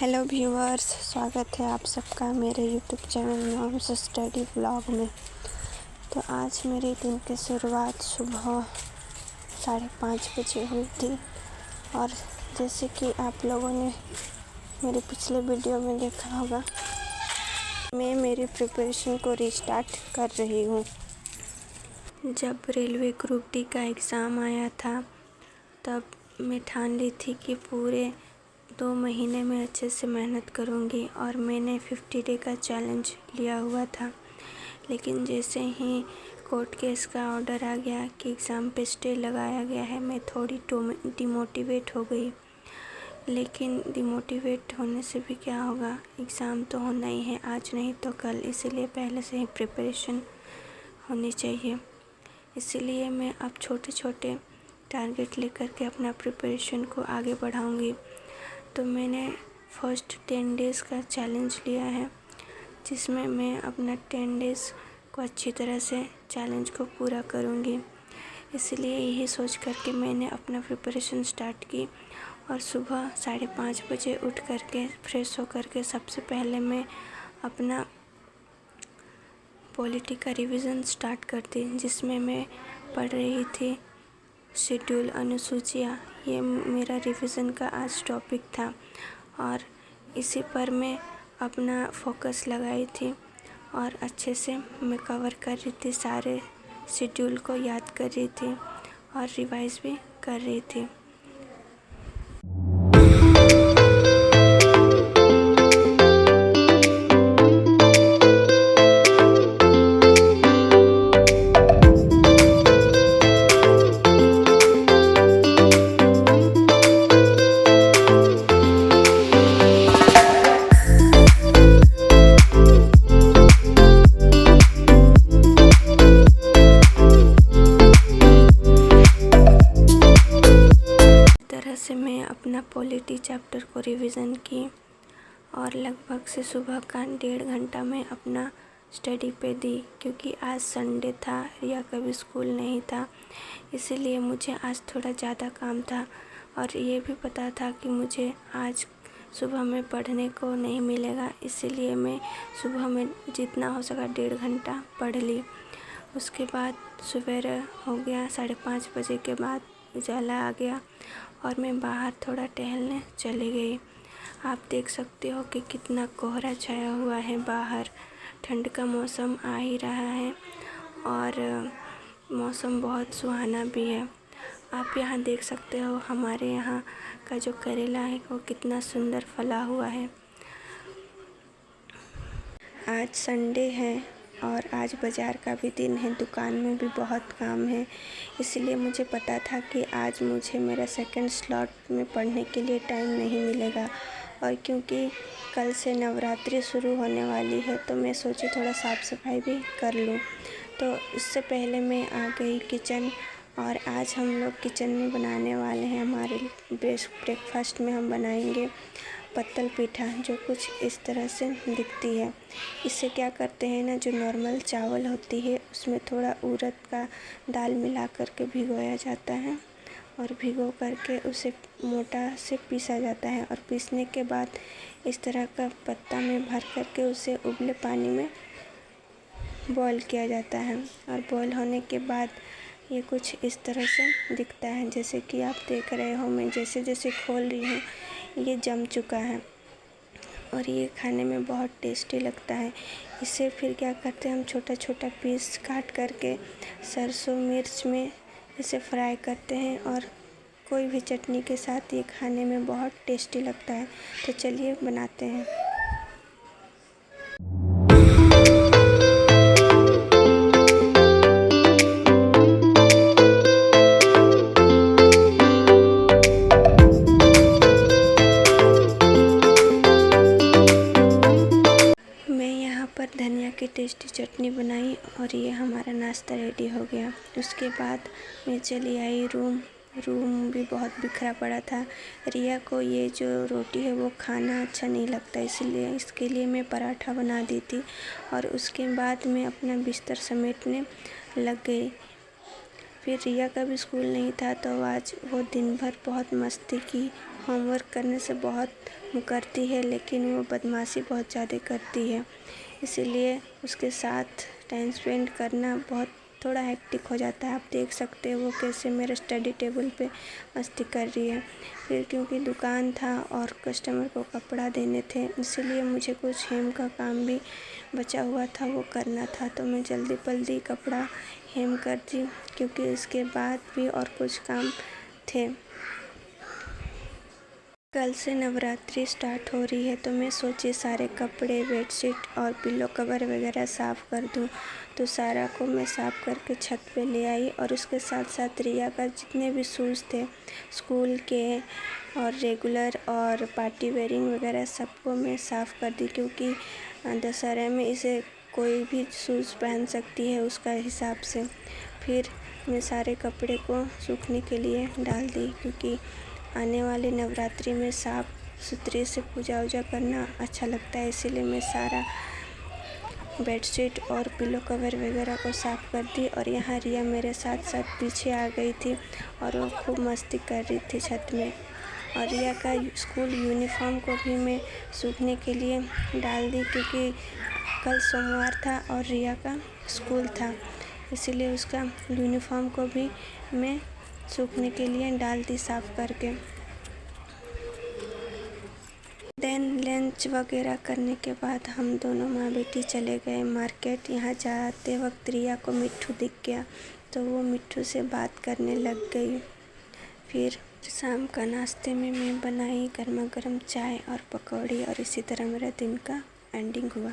Hello viewers, स्वागत है आप सबका मेरे YouTube channel mom's study blog में। तो आज मेरे दिन की शुरुआत सुबह 5:30 बजे हुई थी और जैसे कि आप लोगों ने मेरे पिछले वीडियो में देखा होगा, मैं मेरी प्रिपरेशन को रिस्टार्ट कर रही हूँ। जब रेलवे ग्रुप डी का एग्ज़ाम आया था तब मैं ठान ली थी कि पूरे 2 महीने में अच्छे से मेहनत करूँगी और मैंने 50 डे का चैलेंज लिया हुआ था। लेकिन जैसे ही कोर्ट केस का ऑर्डर आ गया कि एग्ज़ाम पे स्टे लगाया गया है, मैं थोड़ी डिमोटिवेट हो गई। लेकिन डिमोटिवेट होने से भी क्या होगा, एग्ज़ाम तो होना ही है, आज नहीं तो कल, इसीलिए पहले से ही प्रिपरेशन होनी चाहिए। इसीलिए मैं अब छोटे छोटे टारगेट लेकर के अपना प्रिपरेशन को आगे बढ़ाऊँगी। तो मैंने फर्स्ट 10 डेज़ का चैलेंज लिया है, जिसमें मैं अपना 10 डेज़ को अच्छी तरह से चैलेंज को पूरा करूँगी। इसलिए यही सोच कर के मैंने अपना प्रिपरेशन स्टार्ट की और सुबह 5:30 बजे उठ कर के फ्रेश हो कर के सबसे पहले मैं अपना पॉलिटी का रिवीजन स्टार्ट करती, जिसमें मैं पढ़ रही थी शेड्यूल अनुसूचियाँ। ये मेरा रिवीजन का आज टॉपिक था और इसी पर मैं अपना फोकस लगाई थी और अच्छे से मैं कवर कर रही थी, सारे शेड्यूल को याद कर रही थी और रिवाइज भी कर रही थी। से मैं अपना पॉलिटी चैप्टर को रिवीजन की और लगभग से सुबह का 1.5 घंटा मैं अपना स्टडी पे दी, क्योंकि आज संडे था, रिया का भी स्कूल नहीं था। इसीलिए मुझे आज थोड़ा ज़्यादा काम था और ये भी पता था कि मुझे आज सुबह में पढ़ने को नहीं मिलेगा, इसीलिए मैं सुबह में जितना हो सका 1.5 घंटा पढ़ ली। उसके बाद सवेरे हो गया, 5:30 बजे के बाद उजाला आ गया और मैं बाहर थोड़ा टहलने चली गई। आप देख सकते हो कि कितना कोहरा छाया हुआ है बाहर, ठंड का मौसम आ ही रहा है और मौसम बहुत सुहाना भी है। आप यहाँ देख सकते हो हमारे यहाँ का जो करेला है वो कितना सुंदर फला हुआ है। आज संडे है और आज बाज़ार का भी दिन है, दुकान में भी बहुत काम है, इसलिए मुझे पता था कि आज मुझे मेरा सेकंड स्लॉट में पढ़ने के लिए टाइम नहीं मिलेगा। और क्योंकि कल से नवरात्रि शुरू होने वाली है तो मैं सोची थोड़ा साफ़ सफाई भी कर लूँ। तो इससे पहले मैं आ गई किचन और आज हम लोग किचन में बनाने वाले हैं, हमारे ब्रेकफास्ट में हम बनाएंगे पत्तल पीठा, जो कुछ इस तरह से दिखती है। इससे क्या करते हैं ना, जो नॉर्मल चावल होती है उसमें थोड़ा उड़द का दाल मिला करके भिगोया जाता है और भिगो करके उसे मोटा से पीसा जाता है और पीसने के बाद इस तरह का पत्ता में भर करके उसे उबले पानी में बॉईल किया जाता है और बॉईल होने के बाद ये कुछ इस तरह से दिखता है। जैसे कि आप देख रहे हो, मैं जैसे जैसे खोल रही हूँ ये जम चुका है और ये खाने में बहुत टेस्टी लगता है। इसे फिर क्या करते हैं, हम छोटा छोटा पीस काट करके सरसों मिर्च में इसे फ्राई करते हैं और कोई भी चटनी के साथ ये खाने में बहुत टेस्टी लगता है। तो चलिए बनाते हैं। धनिया की टेस्टी चटनी बनाई और ये हमारा नाश्ता रेडी हो गया। उसके बाद मैं चली आई रूम भी बहुत बिखरा पड़ा था। रिया को ये जो रोटी है वो खाना अच्छा नहीं लगता, इसलिए इसके लिए मैं पराठा बना दी थी और उसके बाद मैं अपना बिस्तर समेटने लग गई। फिर रिया का भी स्कूल नहीं था तो आज वो दिन भर बहुत मस्ती की होमवर्क करने से बहुत मुकरती है, लेकिन वो बदमाशी बहुत ज़्यादा करती है, इसीलिए उसके साथ टाइम स्पेंड करना बहुत थोड़ा हेक्टिक हो जाता है। आप देख सकते हो वो कैसे मेरे स्टडी टेबल पे मस्ती कर रही है। फिर क्योंकि दुकान था और कस्टमर को कपड़ा देने थे, इसीलिए मुझे कुछ हेम का काम भी बचा हुआ था, वो करना था, तो मैं जल्दी कपड़ा हेम कर दी, क्योंकि इसके बाद भी और कुछ काम थे। कल से नवरात्रि स्टार्ट हो रही है, तो मैं सोची सारे कपड़े, बेडशीट और पिलो कवर वगैरह साफ़ कर दूं। तो सारा को मैं साफ़ करके छत पे ले आई और उसके साथ साथ रिया का जितने भी शूज़ थे स्कूल के और रेगुलर और पार्टी वेयरिंग वगैरह सबको मैं साफ़ कर दी, क्योंकि दशहरा में इसे कोई भी शूज़ पहन सकती है उसका हिसाब से। फिर मैं सारे कपड़े को सूखने के लिए डाल दी, क्योंकि आने वाले नवरात्रि में साफ़ सुथरे से पूजा वूजा करना अच्छा लगता है, इसीलिए मैं सारा बेडशीट और पिलो कवर वगैरह को साफ़ कर दी। और यहाँ रिया मेरे साथ साथ पीछे आ गई थी और वो खूब मस्ती कर रही थी छत में। और रिया का स्कूल यूनिफॉर्म को भी मैं सूखने के लिए डाल दी, क्योंकि कल सोमवार था और रिया का स्कूल था, इसीलिए उसका यूनिफॉर्म को भी मैं सूखने के लिए डाल दी साफ़ करके। देन लंच वगैरह करने के बाद हम दोनों माँ बेटी चले गए मार्केट। यहाँ जाते वक्त रिया को मिट्ठू दिख गया, तो वो मिट्ठू से बात करने लग गई। फिर शाम का नाश्ते में मैं बनाई गर्मा गर्म चाय और पकौड़ी, और इसी तरह मेरा दिन का एंडिंग हुआ।